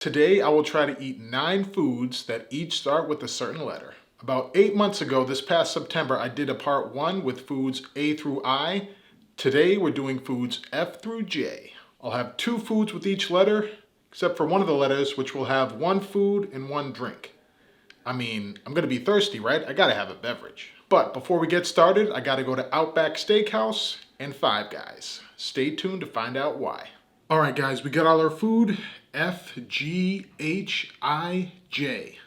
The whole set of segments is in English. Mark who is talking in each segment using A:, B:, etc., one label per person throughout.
A: Today I will try to eat 9 foods that each start with a certain letter. About 8 months ago, this past September, I did a part 1 with foods A through I. Today we're doing foods F through J. I'll have 2 foods with each letter, except for one of the letters, which will have 1 food and 1 drink. I mean, I'm gonna be thirsty, right? I gotta have a beverage. But before we get started, I gotta go to Outback Steakhouse and Five Guys. Stay tuned to find out why. All right, guys, we got all our food. F, G, H, I, J.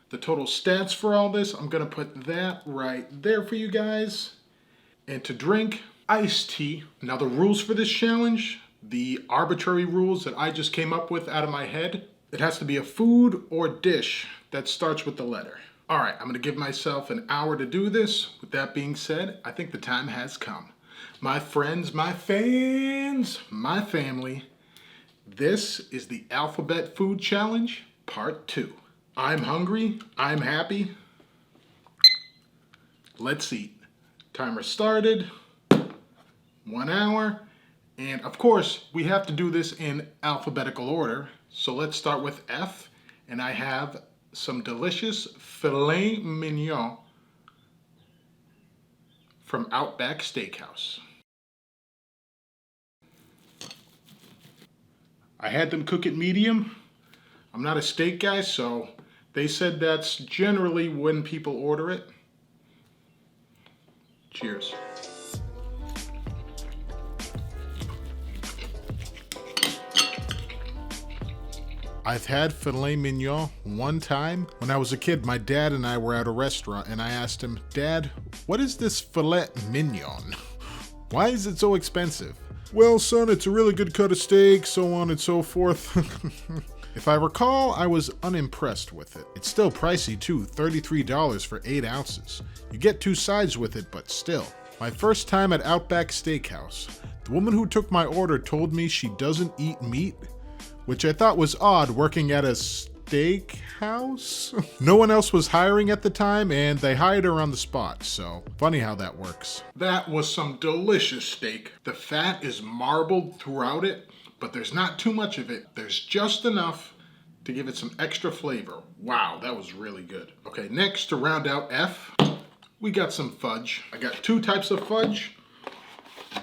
A: The total stats for all this, I'm gonna put that right there for you guys. And to drink, iced tea. Now the rules for this challenge, the arbitrary rules that I just came up with out of my head, it has to be a food or dish that starts with the letter. All right, I'm gonna give myself an hour to do this. With that being said, I think the time has come. My friends, my fans, my family, this is the Alphabet Food Challenge, Part 2. I'm hungry, I'm happy. Let's eat. Timer started, 1 hour. And of course, we have to do this in alphabetical order. So let's start with F. And I have some delicious filet mignon from Outback Steakhouse. I had them cook it medium. I'm not a steak guy, so they said that's generally when people order it. Cheers. I've had filet mignon one time. When I was a kid, my dad and I were at a restaurant and I asked him, "Dad, what is this filet mignon? Why is it so expensive?" "Well, son, it's a really good cut of steak," so on and so forth. If I recall, I was unimpressed with it. It's still pricey too, $33 for 8 ounces. You get 2 sides with it, but still. My first time at Outback Steakhouse. The woman who took my order told me she doesn't eat meat, which I thought was odd working at a steakhouse. No one else was hiring at the time, and they hired her on the spot, so funny how that works. That was some delicious steak. The fat is marbled throughout it, but there's not too much of it. There's just enough to give it some extra flavor. Wow, that was really good. Okay, next to round out F, we got some fudge. I got 2 types of fudge.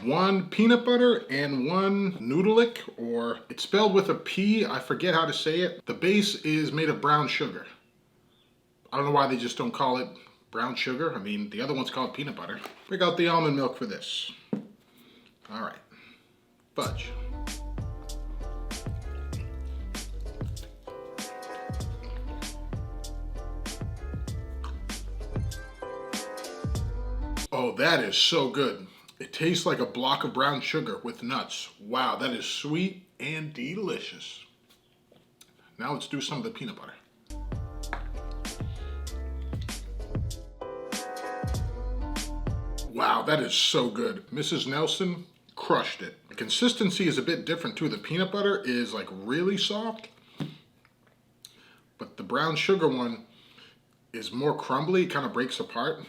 A: 1 peanut butter and 1 noodleic, or it's spelled with a P, I forget how to say it. The base is made of brown sugar. I don't know why they just don't call it brown sugar. I mean, the other one's called peanut butter. Break out the almond milk for this. All right, fudge. Oh, that is so good. It tastes like a block of brown sugar with nuts. Wow, that is sweet and delicious. Now let's do some of the peanut butter. Wow, that is so good. Mrs. Nelson crushed it. The consistency is a bit different too. The peanut butter is like really soft, but the brown sugar one is more crumbly, it kind of breaks apart.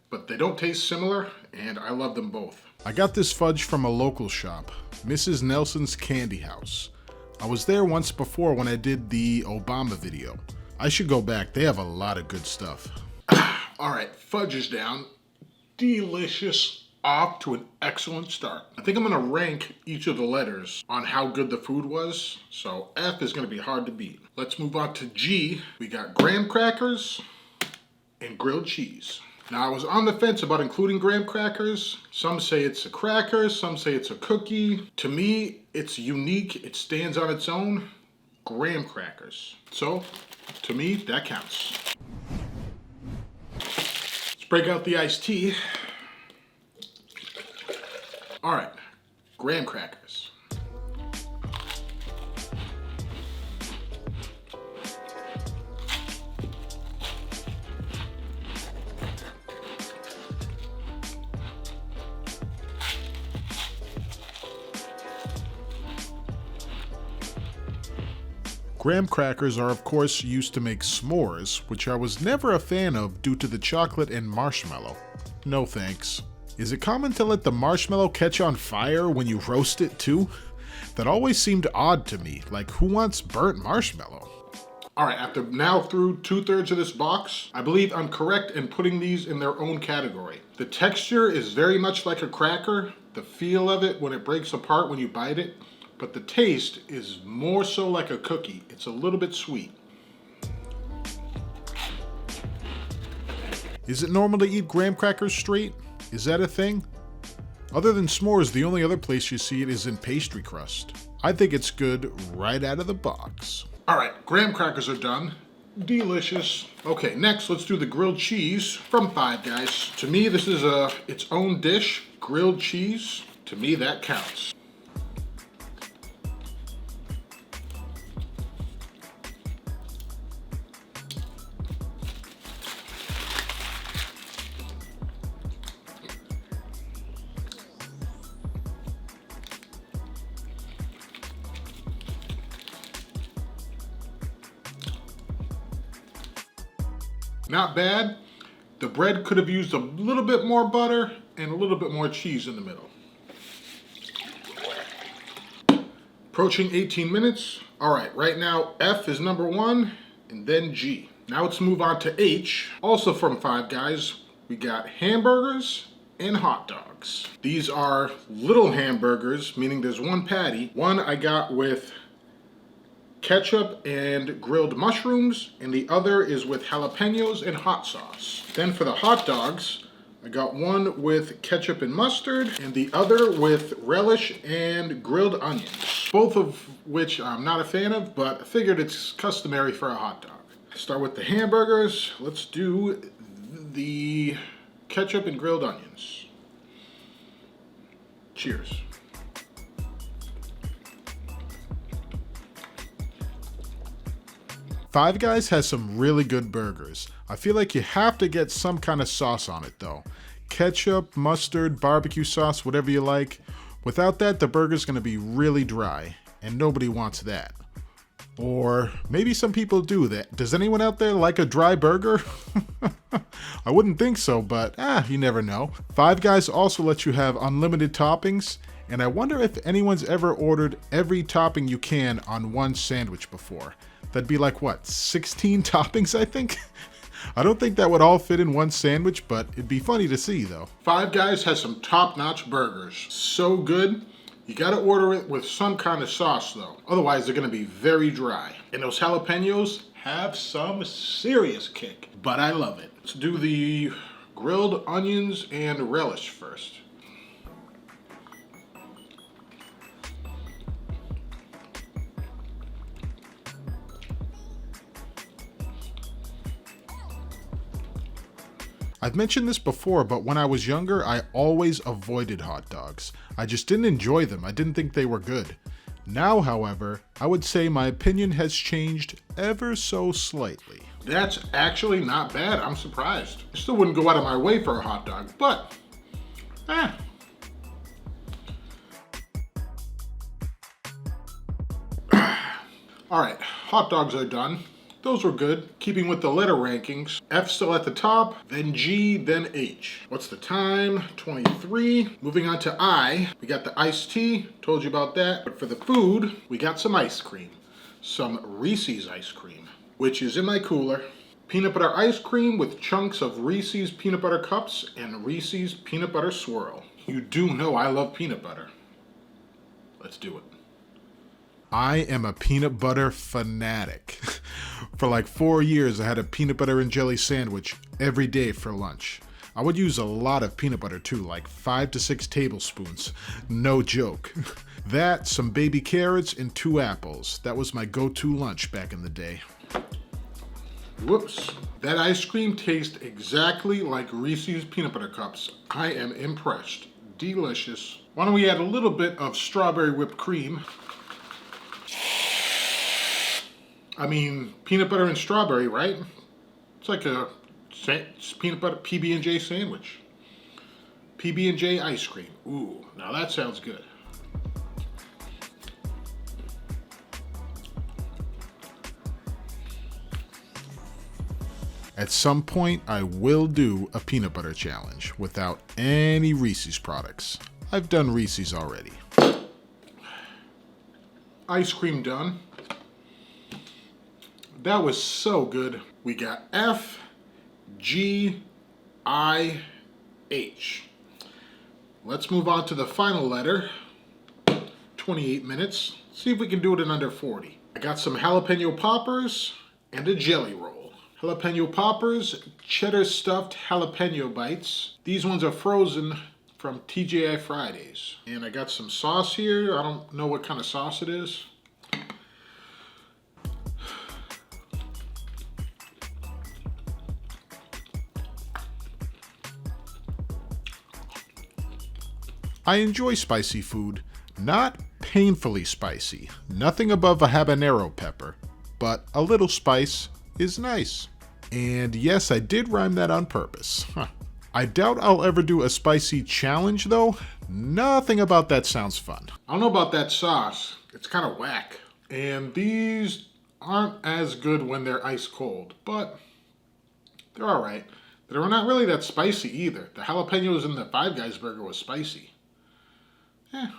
A: But they don't taste similar, and I love them both. I got this fudge from a local shop, Mrs. Nelson's Candy House. I was there once before when I did the Obama video. I should go back, they have a lot of good stuff. All right, fudge is down. Delicious, off to an excellent start. I think I'm gonna rank each of the letters on how good the food was, so F is gonna be hard to beat. Let's move on to G. We got graham crackers and grilled cheese. Now, I was on the fence about including graham crackers. Some say it's a cracker, some say it's a cookie. To me, it's unique, it stands on its own. Graham crackers. So, to me, that counts. Let's break out the iced tea. All right, graham crackers. Graham crackers are of course used to make s'mores, which I was never a fan of due to the chocolate and marshmallow. No thanks. Is it common to let the marshmallow catch on fire when you roast it too? That always seemed odd to me, like who wants burnt marshmallow? All right, after now through 2/3 of this box, I believe I'm correct in putting these in their own category. The texture is very much like a cracker, the feel of it when it breaks apart when you bite it, but the taste is more so like a cookie. It's a little bit sweet. Is it normal to eat graham crackers straight? Is that a thing? Other than s'mores, the only other place you see it is in pastry crust. I think it's good right out of the box. All right, graham crackers are done. Delicious. Okay, next let's do the grilled cheese from Five Guys. To me, this is its own dish. Grilled cheese, to me that counts. Not bad. The bread could have used a little bit more butter and a little bit more cheese in the middle. Approaching 18 minutes. All right, right now F is number 1 and then G. Now let's move on to H. Also from Five Guys, we got hamburgers and hot dogs. These are little hamburgers, meaning there's one patty. One I got with ketchup and grilled mushrooms, and the other is with jalapenos and hot sauce. Then for the hot dogs, I got one with ketchup and mustard, and the other with relish and grilled onions. Both of which I'm not a fan of, but I figured it's customary for a hot dog. Start with the hamburgers. Let's do the ketchup and grilled onions. Cheers. Five Guys has some really good burgers. I feel like you have to get some kind of sauce on it though. Ketchup, mustard, barbecue sauce, whatever you like. Without that, the burger's gonna be really dry, and nobody wants that. Or maybe some people do that. Does anyone out there like a dry burger? I wouldn't think so, but you never know. Five Guys also lets you have unlimited toppings, and I wonder if anyone's ever ordered every topping you can on one sandwich before. That'd be like, what, 16 toppings, I think? I don't think that would all fit in one sandwich, but it'd be funny to see, though. Five Guys has some top-notch burgers. So good. You gotta order it with some kind of sauce, though. Otherwise, they're gonna be very dry. And those jalapenos have some serious kick, but I love it. Let's do the grilled onions and relish first. I've mentioned this before, but when I was younger, I always avoided hot dogs. I just didn't enjoy them. I didn't think they were good. Now, however, I would say my opinion has changed ever so slightly. That's actually not bad. I'm surprised. I still wouldn't go out of my way for a hot dog, but All right, hot dogs are done. Those were good. Keeping with the letter rankings, F still at the top, then G, then H. What's the time? 23. Moving on to I, we got the iced tea, told you about that. But for the food, we got some ice cream. Some Reese's ice cream, which is in my cooler. Peanut butter ice cream with chunks of Reese's peanut butter cups and Reese's peanut butter swirl. You do know I love peanut butter. Let's do it. I am a peanut butter fanatic. For like 4 years, I had a peanut butter and jelly sandwich every day for lunch. I would use a lot of peanut butter too, like 5 to 6 tablespoons. No joke. That, some baby carrots, and 2 apples. That was my go-to lunch back in the day. Whoops. That ice cream tastes exactly like Reese's peanut butter cups. I am impressed. Delicious. Why don't we add a little bit of strawberry whipped cream? I mean, peanut butter and strawberry, right? It's like a peanut butter PB&J sandwich. PB&J ice cream. Ooh, now that sounds good. At some point, I will do a peanut butter challenge without any Reese's products. I've done Reese's already. ice cream done. That was so good. We got F, G, I, H. Let's move on to the final letter. 28 minutes. See if we can do it in under 40. I got some jalapeno poppers and a jelly roll. Jalapeno poppers, cheddar stuffed jalapeno bites. These ones are frozen from TGI Fridays. And I got some sauce here. I don't know what kind of sauce it is. I enjoy spicy food, not painfully spicy. Nothing above a habanero pepper, but a little spice is nice. And yes, I did rhyme that on purpose. I doubt I'll ever do a spicy challenge though. Nothing about that sounds fun. I don't know about that sauce. It's kind of whack. And these aren't as good when they're ice cold, but they're all right. They're not really that spicy either. The jalapenos in the Five Guys burger was spicy.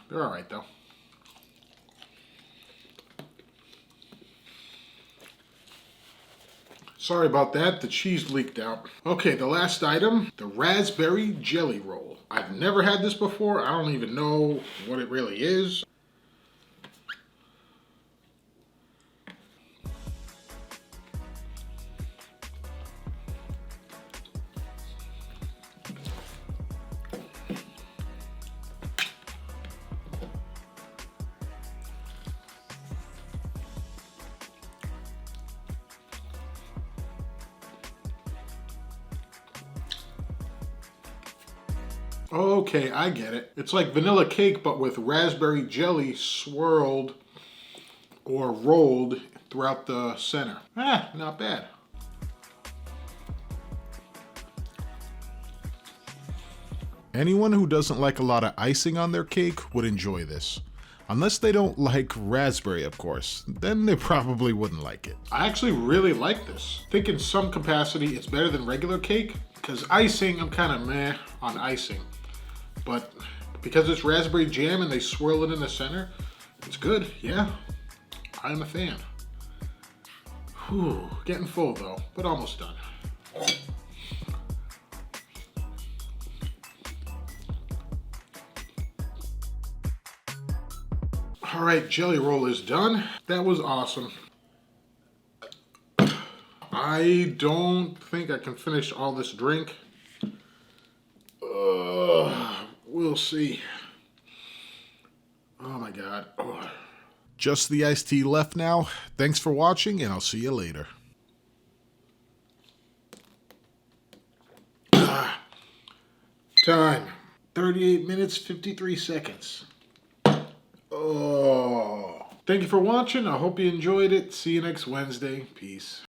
A: They're all right though. Sorry about that, the cheese leaked out. Okay, the last item, the raspberry jelly roll. I've never had this before. I don't even know what it really is. Okay, I get it. It's like vanilla cake, but with raspberry jelly swirled or rolled throughout the center. Not bad. Anyone who doesn't like a lot of icing on their cake would enjoy this. Unless they don't like raspberry, of course. Then they probably wouldn't like it. I actually really like this. I think in some capacity it's better than regular cake, because icing, I'm kind of meh on icing. But because it's raspberry jam and they swirl it in the center, it's good, yeah. I'm a fan. Whew, getting full though, but almost done. All right, jelly roll is done. That was awesome. I don't think I can finish all this drink. We'll see. Oh my God. Oh. Just the iced tea left now. Thanks for watching, and I'll see you later. Time. 38 minutes, 53 seconds. Oh. Thank you for watching. I hope you enjoyed it. See you next Wednesday. Peace.